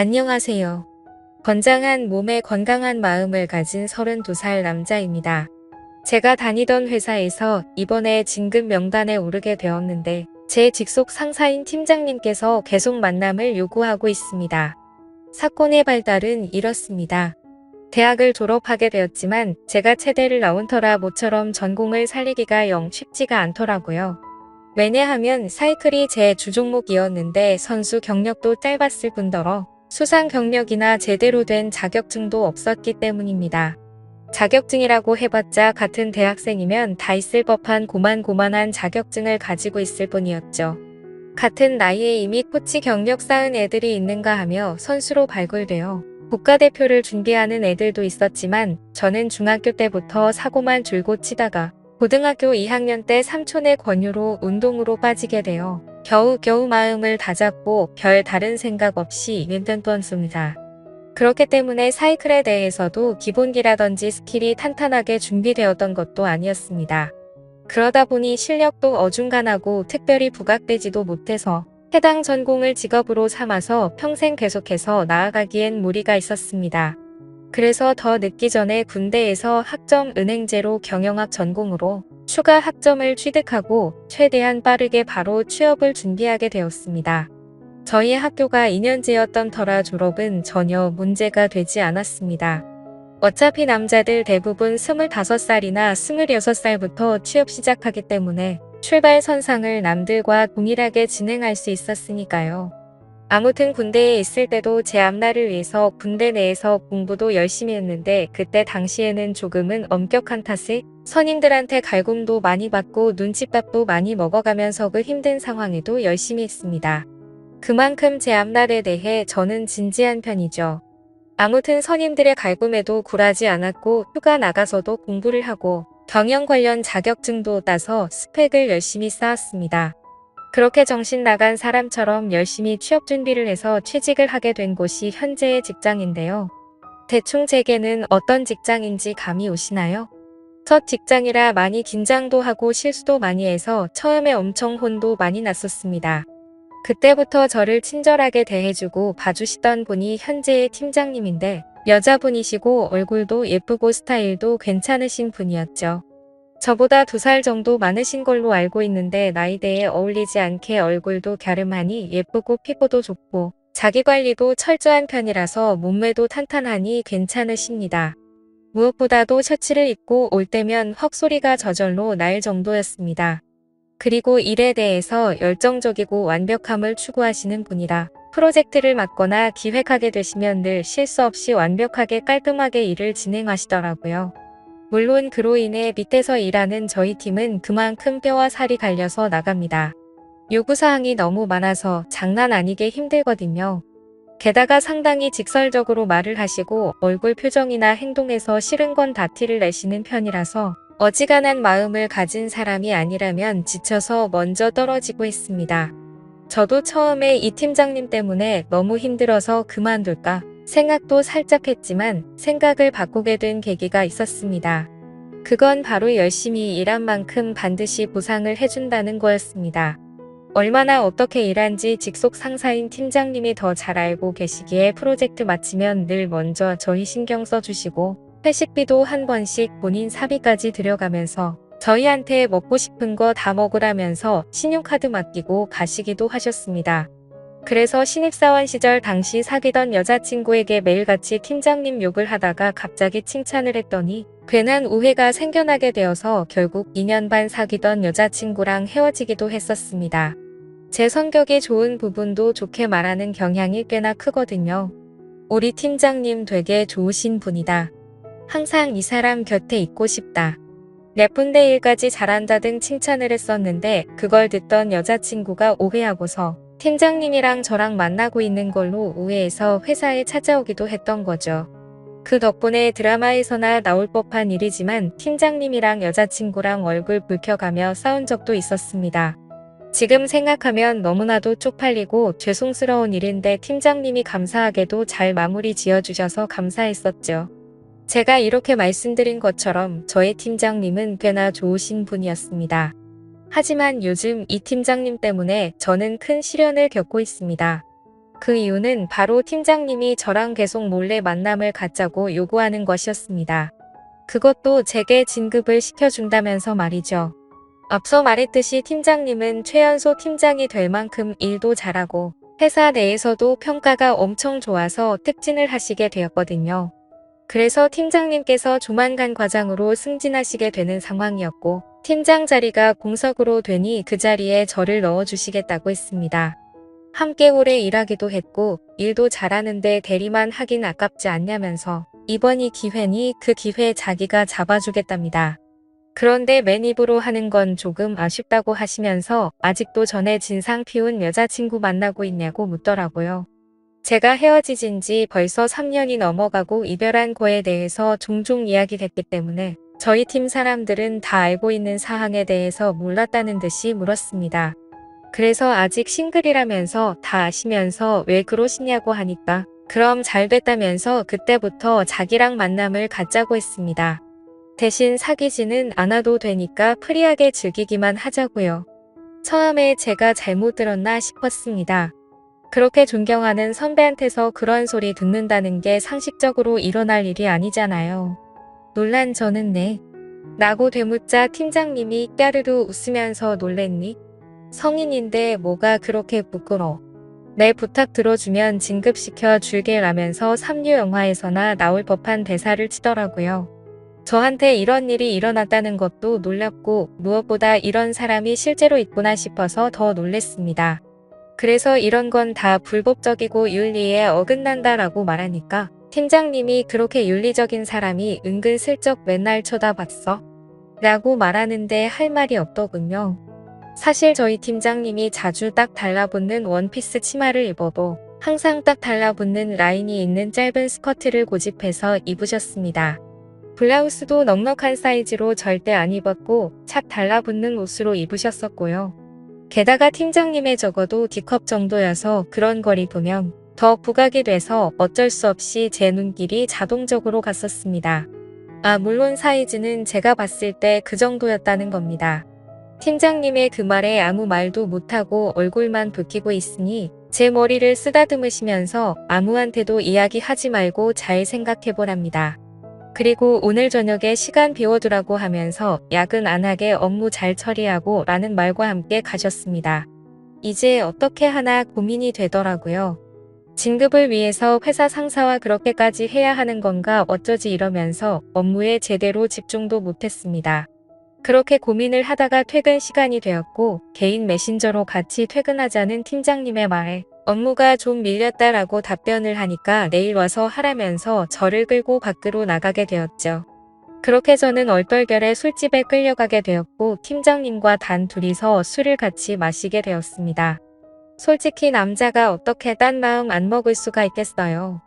안녕하세요. 건장한 몸에 건강한 마음을 가진 32살 남자입니다. 제가 다니던 회사에서 이번에 진급 명단에 오르게 되었는데 제 직속 상사인 팀장님께서 계속 만남을 요구하고 있습니다. 사건의 발달은 이렇습니다. 대학을 졸업하게 되었지만 제가 체대를 나온 터라 모처럼 전공을 살리기가 영 쉽지가 않더라고요. 왜냐하면 사이클이 제 주종목이었는데 선수 경력도 짧았을 뿐더러 수상 경력이나 제대로 된 자격증도 없었기 때문입니다. 자격증이라고 해봤자 같은 대학생이면 다 있을 법한 고만고만한 자격증을 가지고 있을 뿐이었죠. 같은 나이에 이미 코치 경력 쌓은 애들이 있는가 하며 선수로 발굴되어 국가대표를 준비하는 애들도 있었지만 저는 중학교 때부터 사고만 줄곧 치다가 고등학교 2학년 때 삼촌의 권유로 운동으로 빠지게 되어 겨우겨우 마음을 다잡고 별 다른 생각 없이 윈던던습니다. 그렇기 때문에 사이클에 대해서도 기본기라든지 스킬이 탄탄하게 준비되었던 것도 아니었습니다. 그러다 보니 실력도 어중간하고 특별히 부각되지도 못해서 해당 전공을 직업으로 삼아서 평생 계속해서 나아가기엔 무리가 있었습니다. 그래서 더 늦기 전에 군대에서 학점 은행제로 경영학 전공으로 추가 학점을 취득하고 최대한 빠르게 바로 취업을 준비하게 되었습니다. 저희 학교가 2년제였던 터라 졸업은 전혀 문제가 되지 않았습니다. 어차피 남자들 대부분 25살이나 26살부터 취업 시작하기 때문에 출발 선상을 남들과 동일하게 진행할 수 있었으니까요. 아무튼 군대에 있을 때도 제 앞날을 위해서 군대 내에서 공부도 열심히 했는데 그때 당시에는 조금은 엄격한 탓에 선임들한테 갈굼도 많이 받고 눈칫밥도 많이 먹어가면서 그 힘든 상황에도 열심히 했습니다. 그만큼 제 앞날에 대해 저는 진지한 편이죠. 아무튼 선임들의 갈굼에도 굴하지 않았고 휴가 나가서도 공부를 하고 경영 관련 자격증도 따서 스펙을 열심히 쌓았습니다. 그렇게 정신 나간 사람처럼 열심히 취업 준비를 해서 취직을 하게 된 곳이 현재의 직장인데요. 대충 제게는 어떤 직장인지 감이 오시나요? 첫 직장이라 많이 긴장도 하고 실수도 많이 해서 처음에 엄청 혼도 많이 났었습니다. 그때부터 저를 친절하게 대해주고 봐주시던 분이 현재의 팀장님인데 여자분이시고 얼굴도 예쁘고 스타일도 괜찮으신 분이었죠. 저보다 2살 정도 많으신 걸로 알고 있는데 나이대에 어울리지 않게 얼굴도 갸름하니 예쁘고 피부도 좋고 자기관리도 철저한 편이라서 몸매도 탄탄하니 괜찮으십니다. 무엇보다도 셔츠를 입고 올 때면 헉소리가 저절로 날 정도였습니다. 그리고 일에 대해서 열정적이고 완벽함을 추구하시는 분이라 프로젝트를 맡거나 기획하게 되시면 늘 실수 없이 완벽하게 깔끔하게 일을 진행하시더라고요. 물론 그로 인해 밑에서 일하는 저희 팀은 그만큼 뼈와 살이 갈려서 나갑니다. 요구사항이 너무 많아서 장난 아니게 힘들거든요. 게다가 상당히 직설적으로 말을 하시고 얼굴 표정이나 행동에서 싫은 건 다 티를 내시는 편이라서 어지간한 마음을 가진 사람이 아니라면 지쳐서 먼저 떨어지고 있습니다. 저도 처음에 이 팀장님 때문에 너무 힘들어서 그만둘까 생각도 살짝 했지만 생각을 바꾸게 된 계기가 있었습니다. 그건 바로 열심히 일한 만큼 반드시 보상을 해준다는 거였습니다. 얼마나 어떻게 일한지 직속 상사인 팀장님이 더 잘 알고 계시기에 프로젝트 마치면 늘 먼저 저희 신경 써주시고 회식비도 한 번씩 본인 사비까지 들여가면서 저희한테 먹고 싶은 거 다 먹으라면서 신용카드 맡기고 가시기도 하셨습니다. 그래서 신입사원 시절 당시 사귀던 여자친구에게 매일같이 팀장님 욕을 하다가 갑자기 칭찬을 했더니 괜한 오해가 생겨나게 되어서 결국 2년 반 사귀던 여자친구랑 헤어지기도 했었습니다. 제 성격이 좋은 부분도 좋게 말하는 경향이 꽤나 크거든요. 우리 팀장님 되게 좋으신 분이다. 항상 이 사람 곁에 있고 싶다. 예쁜데 일까지 잘한다 등 칭찬을 했었는데 그걸 듣던 여자친구가 오해하고서 팀장님이랑 저랑 만나고 있는 걸로 오해해서 회사에 찾아오기도 했던 거죠. 그 덕분에 드라마에서나 나올 법한 일이지만 팀장님이랑 여자친구랑 얼굴 붉혀가며 싸운 적도 있었습니다. 지금 생각하면 너무나도 쪽팔리고 죄송스러운 일인데 팀장님이 감사하게도 잘 마무리 지어주셔서 감사했었죠. 제가 이렇게 말씀드린 것처럼 저의 팀장님은 꽤나 좋으신 분이었습니다. 하지만 요즘 이 팀장님 때문에 저는 큰 시련을 겪고 있습니다. 그 이유는 바로 팀장님이 저랑 계속 몰래 만남을 갖자고 요구하는 것이었습니다. 그것도 제게 진급을 시켜준다면서 말이죠. 앞서 말했듯이 팀장님은 최연소 팀장이 될 만큼 일도 잘하고 회사 내에서도 평가가 엄청 좋아서 특진을 하시게 되었거든요. 그래서 팀장님께서 조만간 과장으로 승진하시게 되는 상황이었고 팀장 자리가 공석으로 되니 그 자리에 저를 넣어주시겠다고 했습니다. 함께 오래 일하기도 했고 일도 잘하는데 대리만 하긴 아깝지 않냐면서 이번이 기회니 그 기회 자기가 잡아주겠답니다. 그런데 맨입으로 하는 건 조금 아쉽다고 하시면서 아직도 전에 진상 피운 여자친구 만나고 있냐고 묻더라고요. 제가 헤어지진 지 벌써 3년이 넘어가고 이별한 거에 대해서 종종 이야기했기 때문에 저희 팀 사람들은 다 알고 있는 사항에 대해서 몰랐다는 듯이 물었습니다. 그래서 아직 싱글이라면서 다 아시면서 왜 그러시냐고 하니까 그럼 잘 됐다면서 그때부터 자기랑 만남을 갖자고 했습니다. 대신 사귀지는 않아도 되니까 프리하게 즐기기만 하자고요. 처음에 제가 잘못 들었나 싶었습니다. 그렇게 존경하는 선배한테서 그런 소리 듣는다는 게 상식적으로 일어날 일이 아니잖아요. 놀란 저는 네. 라고 되묻자 팀장님이 까르르 웃으면서 놀랬니? 성인인데 뭐가 그렇게 부끄러. 내 부탁 들어주면 진급시켜 줄게 라면서 삼류 영화에서나 나올 법한 대사를 치더라고요. 저한테 이런 일이 일어났다는 것도 놀랍고 무엇보다 이런 사람이 실제로 있구나 싶어서 더 놀랬습니다. 그래서 이런 건 다 불법적이고 윤리에 어긋난다라고 말하니까 팀장님이 그렇게 윤리적인 사람이 은근슬쩍 맨날 쳐다봤어? 라고 말하는데 할 말이 없더군요. 사실 저희 팀장님이 자주 딱 달라붙는 원피스 치마를 입어도 항상 딱 달라붙는 라인이 있는 짧은 스커트를 고집해서 입으셨습니다. 블라우스도 넉넉한 사이즈로 절대 안 입었고 착 달라붙는 옷으로 입으셨었고요. 게다가 팀장님의 적어도 D컵 정도여서 그런 걸 입으면 더 부각이 돼서 어쩔 수 없이 제 눈길이 자동적으로 갔었습니다. 물론 사이즈는 제가 봤을 때 그 정도였다는 겁니다. 팀장님의 그 말에 아무 말도 못하고 얼굴만 붉히고 있으니 제 머리를 쓰다듬으시면서 아무한테도 이야기하지 말고 잘 생각해보랍니다. 그리고 오늘 저녁에 시간 비워두라고 하면서 야근 안 하게 업무 잘 처리하고 라는 말과 함께 가셨습니다. 이제 어떻게 하나 고민이 되더라고요. 진급을 위해서 회사 상사와 그렇게까지 해야 하는 건가 어쩌지 이러면서 업무에 제대로 집중도 못했습니다. 그렇게 고민을 하다가 퇴근 시간이 되었고 개인 메신저로 같이 퇴근하자는 팀장님의 말에 업무가 좀 밀렸다라고 답변을 하니까 내일 와서 하라면서 저를 끌고 밖으로 나가게 되었죠. 그렇게 저는 얼떨결에 술집에 끌려가게 되었고 팀장님과 단 둘이서 술을 같이 마시게 되었습니다. 솔직히 남자가 어떻게 딴 마음 안 먹을 수가 있겠어요.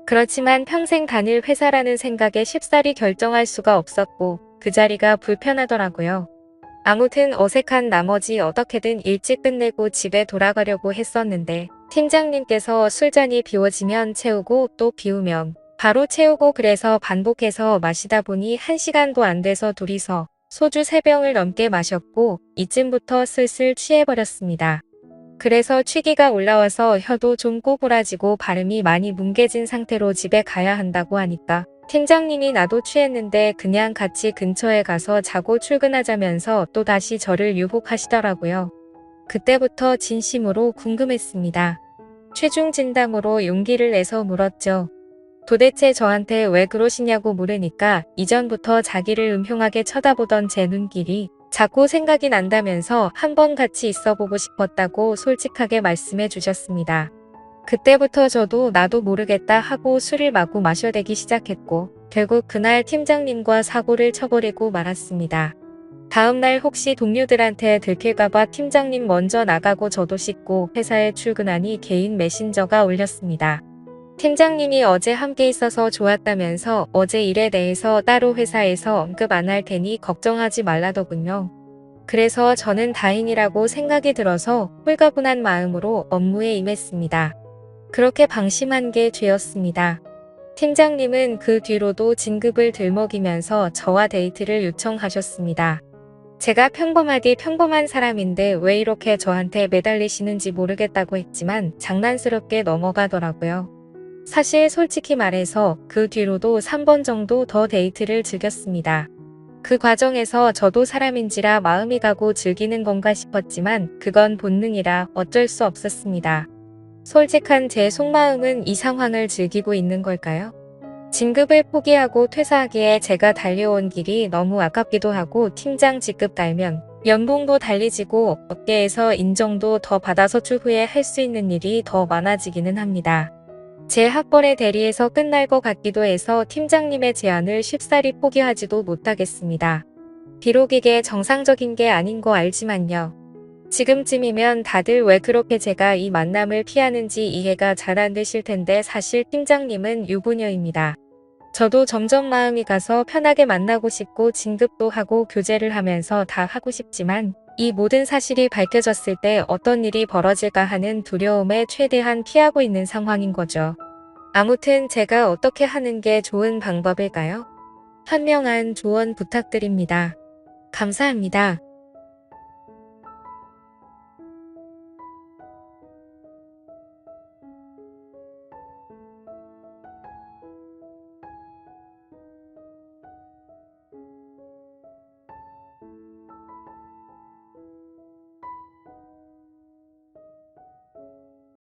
그렇지만 평생 다닐 회사라는 생각에 쉽사리 결정할 수가 없었고 그 자리가 불편하더라고요. 아무튼 어색한 나머지 어떻게든 일찍 끝내고 집에 돌아가려고 했었는데 팀장님께서 술잔이 비워지면 채우고 또 비우면 바로 채우고 그래서 반복해서 마시다 보니 1시간도 안 돼서 둘이서 소주 3병을 넘게 마셨고 이쯤부터 슬슬 취해버렸습니다. 그래서 취기가 올라와서 혀도 좀 꼬부라지고 발음이 많이 뭉개진 상태로 집에 가야 한다고 하니까 팀장님이 나도 취했는데 그냥 같이 근처에 가서 자고 출근하자면서 또다시 저를 유혹하시더라고요. 그때부터 진심으로 궁금했습니다. 최종 진담으로 용기를 내서 물었죠. 도대체 저한테 왜 그러시냐고 물으니까 이전부터 자기를 음흉하게 쳐다보던 제 눈길이 자꾸 생각이 난다면서 한번 같이 있어보고 싶었다고 솔직하게 말씀해 주셨습니다. 그때부터 저도 나도 모르겠다 하고 술을 마구 마셔대기 시작했고 결국 그날 팀장님과 사고를 쳐버리고 말았습니다. 다음날 혹시 동료들한테 들킬까봐 팀장님 먼저 나가고 저도 씻고 회사에 출근하니 개인 메신저가 울렸습니다. 팀장님이 어제 함께 있어서 좋았다면서 어제 일에 대해서 따로 회사에서 언급 안 할 테니 걱정하지 말라더군요. 그래서 저는 다행이라고 생각이 들어서 홀가분한 마음으로 업무에 임했습니다. 그렇게 방심한 게 죄였습니다. 팀장님은 그 뒤로도 진급을 들먹이면서 저와 데이트를 요청하셨습니다. 제가 평범하디 평범한 사람인데 왜 이렇게 저한테 매달리시는지 모르겠다고 했지만 장난스럽게 넘어가더라고요. 사실 솔직히 말해서 그 뒤로도 3번 정도 더 데이트를 즐겼습니다. 그 과정에서 저도 사람인지라 마음이 가고 즐기는 건가 싶었지만 그건 본능이라 어쩔 수 없었습니다. 솔직한 제 속마음은 이 상황을 즐기고 있는 걸까요? 진급을 포기하고 퇴사하기에 제가 달려온 길이 너무 아깝기도 하고 팀장 직급 달면 연봉도 달리지고 업계에서 인정도 더 받아서 추후에 할 수 있는 일이 더 많아지기는 합니다. 제 학번의 대리에서 끝날 것 같기도 해서 팀장님의 제안을 쉽사리 포기하지도 못하겠습니다. 비록 이게 정상적인 게 아닌 거 알지만요. 지금쯤이면 다들 왜 그렇게 제가 이 만남을 피하는지 이해가 잘 안 되실 텐데 사실 팀장님은 유부녀입니다. 저도 점점 마음이 가서 편하게 만나고 싶고 진급도 하고 교제를 하면서 다 하고 싶지만 이 모든 사실이 밝혀졌을 때 어떤 일이 벌어질까 하는 두려움에 최대한 피하고 있는 상황인 거죠. 아무튼 제가 어떻게 하는 게 좋은 방법일까요? 현명한 조언 부탁드립니다. 감사합니다.